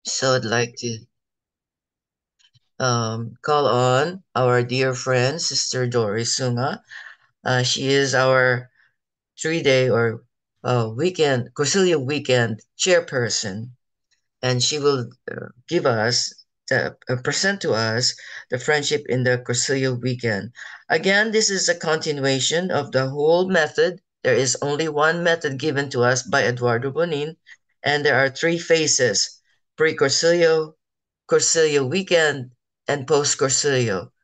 So I'd like to call on our dear friend, Sister Doris Sunga. She is our 3 day or weekend, Cursillo weekend chairperson, and she will give us present to us the friendship in the Cursillo weekend. Again, this is a continuation of the whole method. There is only one method given to us by Eduardo Bonin, and there are three phases: pre-Cursillo, Cursillo weekend, and post-Cursillo.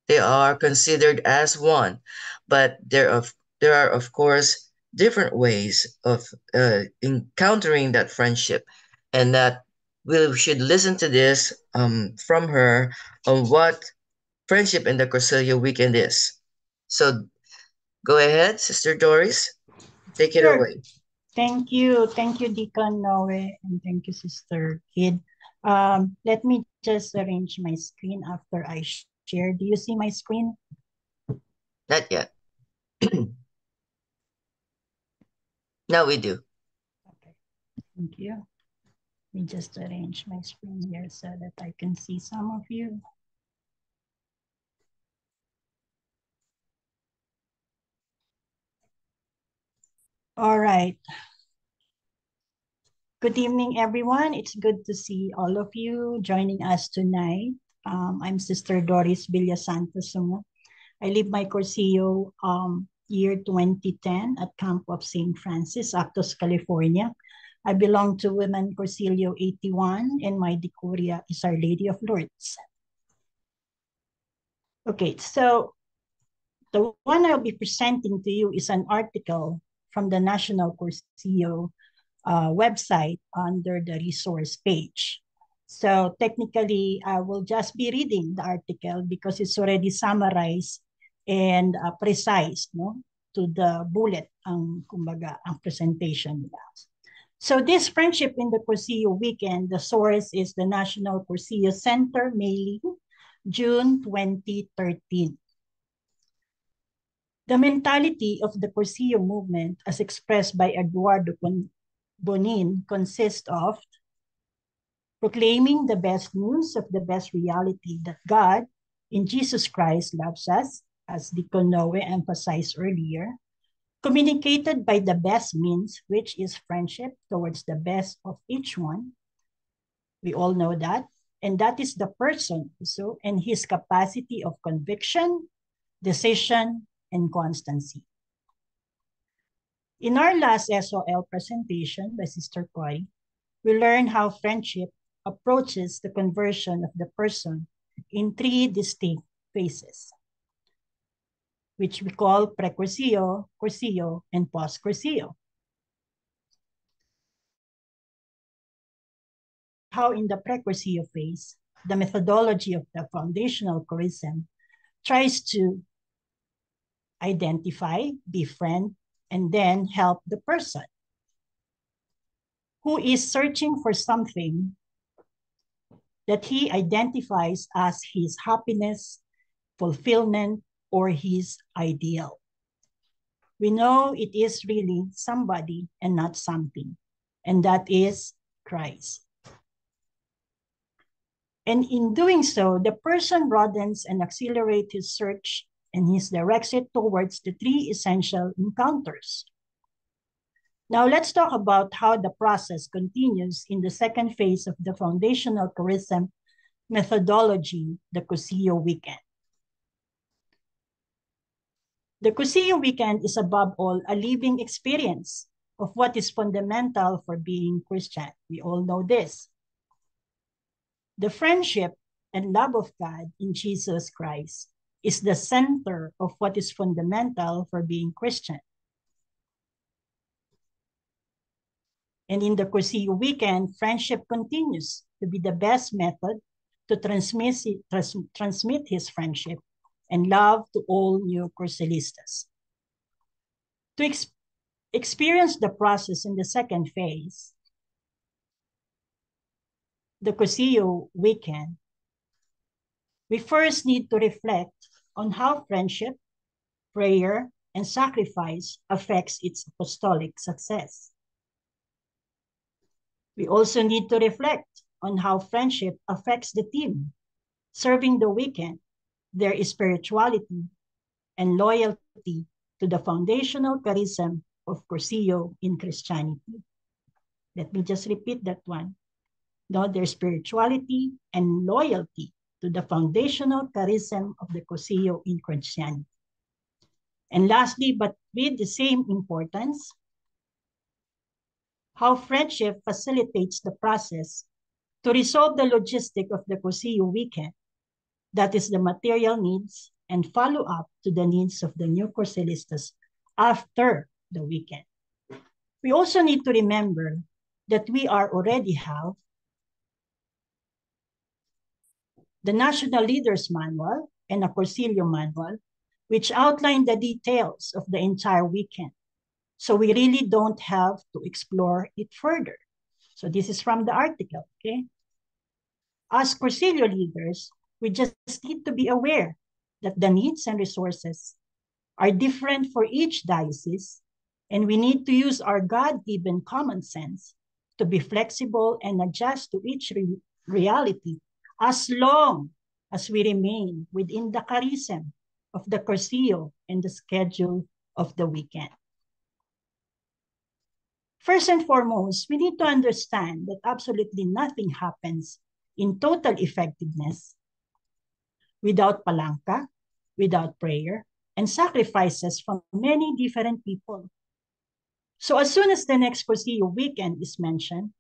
They are considered as one, but there are of course different ways of encountering that friendship, and that we should listen to this from her on what friendship in the Cursillo weekend is. So go ahead, Sister Doris, take it Sure. away. Thank you. Thank you, Deacon Noe, and thank you, Sister Kid. Let me just arrange my screen after I share. Do you see my screen? Not yet. Now we do. Okay. Thank you. Let me just arrange my screen here so that I can see some of you. All right. Good evening, everyone. It's good to see all of you joining us tonight. I'm Sister Doris Villasantos. I live my Cursillo year 2010 at Camp of St. Francis, Actos, California. I belong to Women Cursillo 81, and my decoria is Our Lady of Lourdes. Okay, so the one I'll be presenting to you is an article from the National Cursillo website under the resource page. So technically, I will just be reading the article because it's already summarized and precise, no, to the bullet kumbaga ang presentation nila. So this friendship in the Cursillo weekend, the source is the National Cursillo Center mailing, June 2013. The mentality of the Cursillo movement, as expressed by Eduardo Bonin, consists of proclaiming the best news of the best reality that God in Jesus Christ loves us, as Deacon Noe emphasized earlier, communicated by the best means, which is friendship towards the best of each one. We all know that. And that is the person also and his capacity of conviction, decision, and constancy. In our last SOL presentation by Sister Koi, we learned how friendship approaches the conversion of the person in three distinct phases, which we call pre-cursillo, cursillo, and post-cursillo. How in the pre-cursillo phase, the methodology of the foundational charism tries to identify, befriend, and then help the person who is searching for something that he identifies as his happiness, fulfillment, or his ideal. We know it is really somebody and not something, and that is Christ. And in doing so, the person broadens and accelerates his search and he directs it towards the three essential encounters. Now let's talk about how the process continues in the second phase of the foundational charism methodology, the Cursillo weekend. The Cursillo weekend is above all a living experience of what is fundamental for being Christian. We all know this. The friendship and love of God in Jesus Christ is the center of what is fundamental for being Christian. And in the Cursillo weekend, friendship continues to be the best method to transmit his friendship and love to all new Cursillistas. To experience the process in the second phase, the Cursillo weekend, we first need to reflect on how friendship, prayer, and sacrifice affects its apostolic success. We also need to reflect on how friendship affects the team, serving the weekend, their spirituality, and loyalty to the foundational charism of Cursillo in Christianity. Let me just repeat that one. No, their spirituality and loyalty to the foundational charism of the Cursillo in Christianity. And lastly, but with the same importance, how friendship facilitates the process to resolve the logistic of the Cursillo weekend, that is the material needs and follow up to the needs of the new Cursillistas after the weekend. We also need to remember that we are already have the National Leaders Manual and a Cursillo Manual, which outline the details of the entire weekend. So we really don't have to explore it further. So this is from the article, okay? As Cursillo leaders, we just need to be aware that the needs and resources are different for each diocese, and we need to use our God-given common sense to be flexible and adjust to each reality as long as we remain within the charism of the Cursillo and the schedule of the weekend. First and foremost, we need to understand that absolutely nothing happens in total effectiveness without palanca, without prayer, and sacrifices from many different people. So as soon as the next Cursillo weekend is mentioned,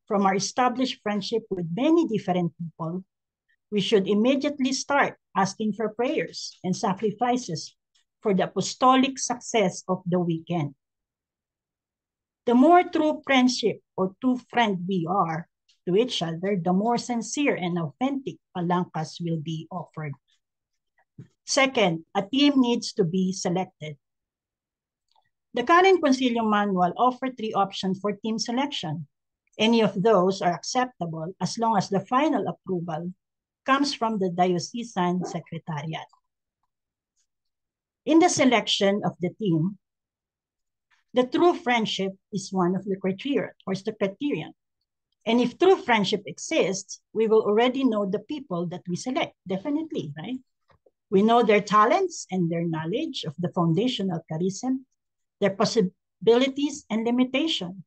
from our established friendship with many different people, we should immediately start asking for prayers and sacrifices for the apostolic success of the weekend. The more true friendship or true friend we are to each other, the more sincere and authentic palankas will be offered. Second, a team needs to be selected. The current Concilio Manual offers 3 options for team selection. Any of those are acceptable as long as the final approval comes from the diocesan secretariat. In the selection of the team, the true friendship is one of the criteria, or is the criterion. And if true friendship exists, we will already know the people that we select, definitely, right? We know their talents and their knowledge of the foundational charism, their possibilities and limitation.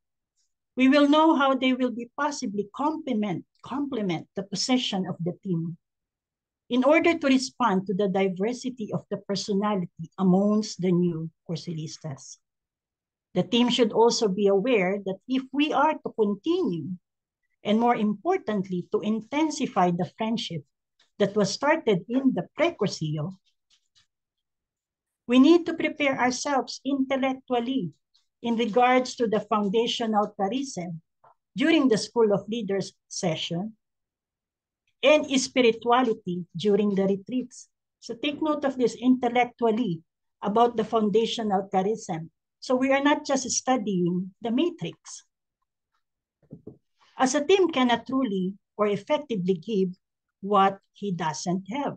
We will know how they will be possibly complement the position of the team in order to respond to the diversity of the personality amongst the new Cursillistas. The team should also be aware that if we are to continue, and more importantly, to intensify the friendship that was started in the pre-Cursillo, we need to prepare ourselves intellectually in regards to the foundational charism during the School of Leaders session and spirituality during the retreats. So take note of this intellectually about the foundational charism. So we are not just studying the matrix. As a team cannot truly or effectively give what he doesn't have.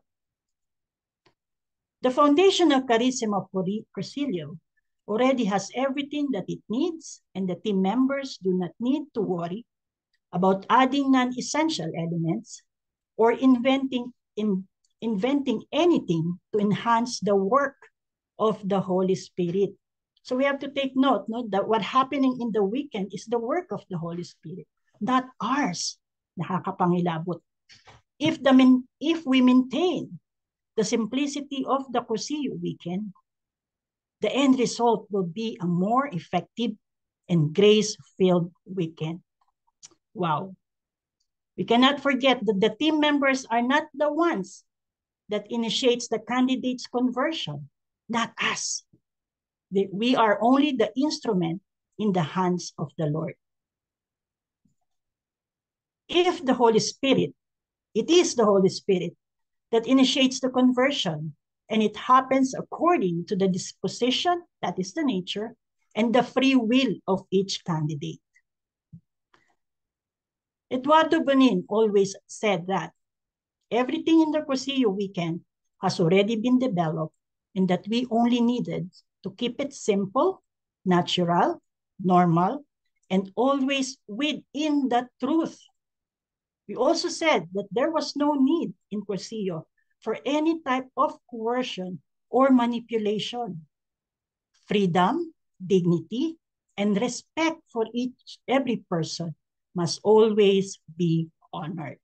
The foundational charism of Cursillo already has everything that it needs, and the team members do not need to worry about adding non-essential elements or inventing anything to enhance the work of the Holy Spirit. So we have to take note, no, that what happening in the weekend is the work of the Holy Spirit, not ours. Nakakapangilabot. If we maintain the simplicity of the Cursillo weekend, the end result will be a more effective and grace-filled weekend. Wow. We cannot forget that the team members are not the ones that initiates the candidate's conversion, not us. We are only the instrument in the hands of the Lord. If the Holy Spirit, it is the Holy Spirit that initiates the conversion, and it happens according to the disposition, that is the nature, and the free will of each candidate. Eduardo Bonin always said that everything in the Cursillo weekend has already been developed and that we only needed to keep it simple, natural, normal, and always within the truth We also said that there was no need in Cursillo for any type of coercion or manipulation. Freedom, dignity, and respect for every person must always be honored.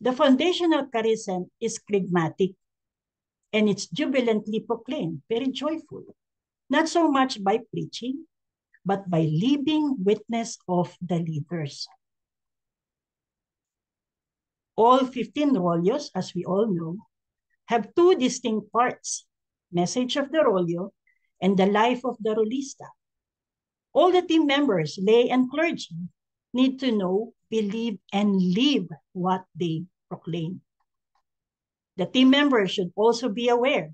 The foundational charism is charismatic and it's jubilantly proclaimed, very joyful, not so much by preaching, but by living witness of the leaders. All 15 rolos, as we all know, have two distinct parts, message of the rollo and the life of the rolista. All the team members, lay and clergy, need to know, believe, and live what they proclaim. The team members should also be aware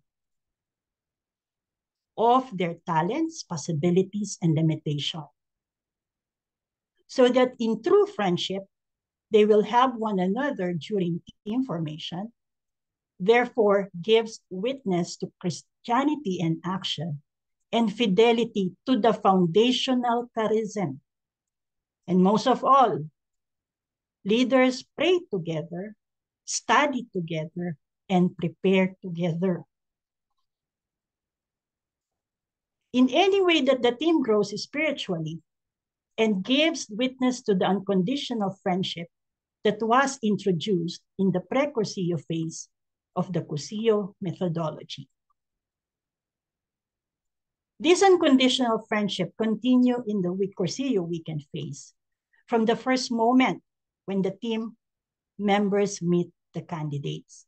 of their talents, possibilities, and limitations, so that in true friendship, they will have one another during team formation, therefore gives witness to Christianity in action and fidelity to the foundational charism. And most of all, leaders pray together, study together, and prepare together. In any way that the team grows spiritually and gives witness to the unconditional friendship that was introduced in the pre-Cursillo phase of the Cursillo methodology. This unconditional friendship continued in the Cursillo weekend phase from the first moment when the team members meet the candidates.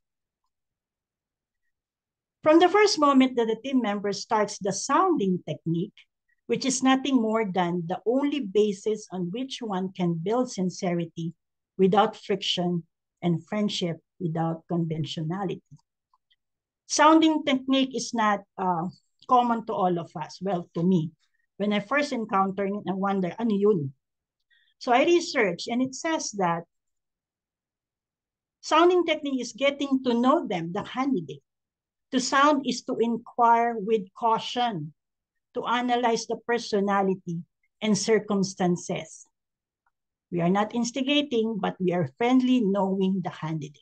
From the first moment that the team member starts the sounding technique, which is nothing more than the only basis on which one can build sincerity without friction and friendship without conventionality. Sounding technique is not common to all of us. Well, to me, when I first encountered it, I wonder, ano yun? So I researched, and it says that sounding technique is getting to know them, the candidate. To sound is to inquire with caution, to analyze the personality and circumstances. We are not instigating, but we are friendly knowing the candidate.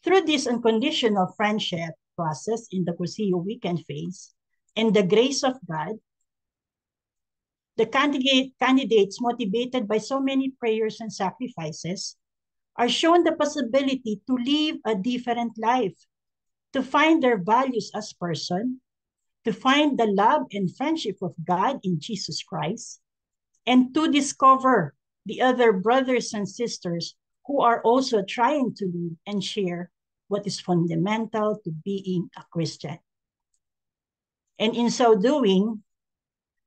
Through this unconditional friendship process in the Cursillo weekend phase and the grace of God, the candidates motivated by so many prayers and sacrifices are shown the possibility to live a different life, to find their values as person, to find the love and friendship of God in Jesus Christ, and to discover the other brothers and sisters who are also trying to live and share what is fundamental to being a Christian. And in so doing,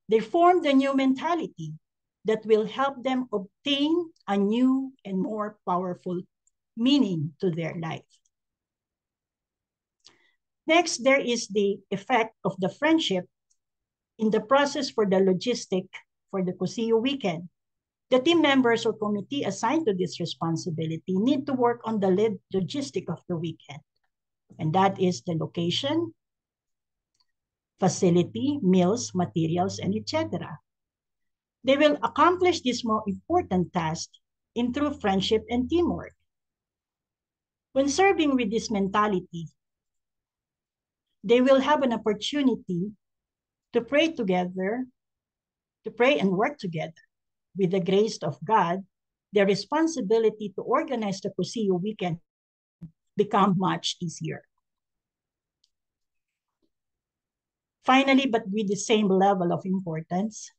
they form the new mentality that will help them obtain a new and more powerful meaning to their life. Next, there is the effect of the friendship in the process for the logistic for the Cursillo weekend. The team members or committee assigned to this responsibility need to work on the logistic of the weekend. And that is the location, facility, meals, materials, and etc. They will accomplish this more important task in true friendship and teamwork. When serving with this mentality, they will have an opportunity to pray together, to pray and work together. With the grace of God, their responsibility to organize the Cursillo weekend become much easier. Finally, but with the same level of importance,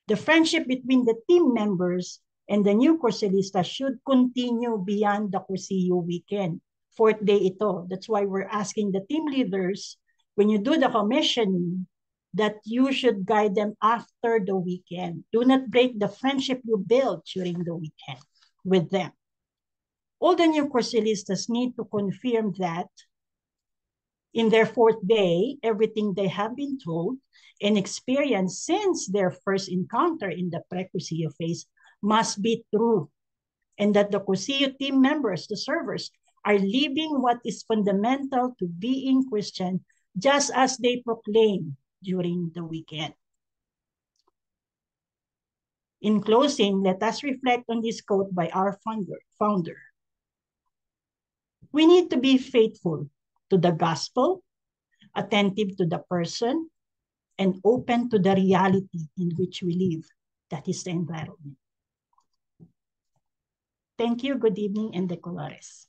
the friendship between the team members and the new Cursillistas should continue beyond the Cursillo weekend. Fourth day ito. That's why we're asking the team leaders, when you do the commissioning, that you should guide them after the weekend. Do not break the friendship you built during the weekend with them. All the new Cursillistas need to confirm that in their fourth day, everything they have been told and experienced since their first encounter in the pre-Cursillo phase must be true, and that the Cursillo team members, the servers, are living what is fundamental to being Christian, just as they proclaim during the weekend. In closing, let us reflect on this quote by our founder. We need to be faithful to the gospel, attentive to the person, and open to the reality in which we live. That is the environment. Thank you. Good evening, and Decolores.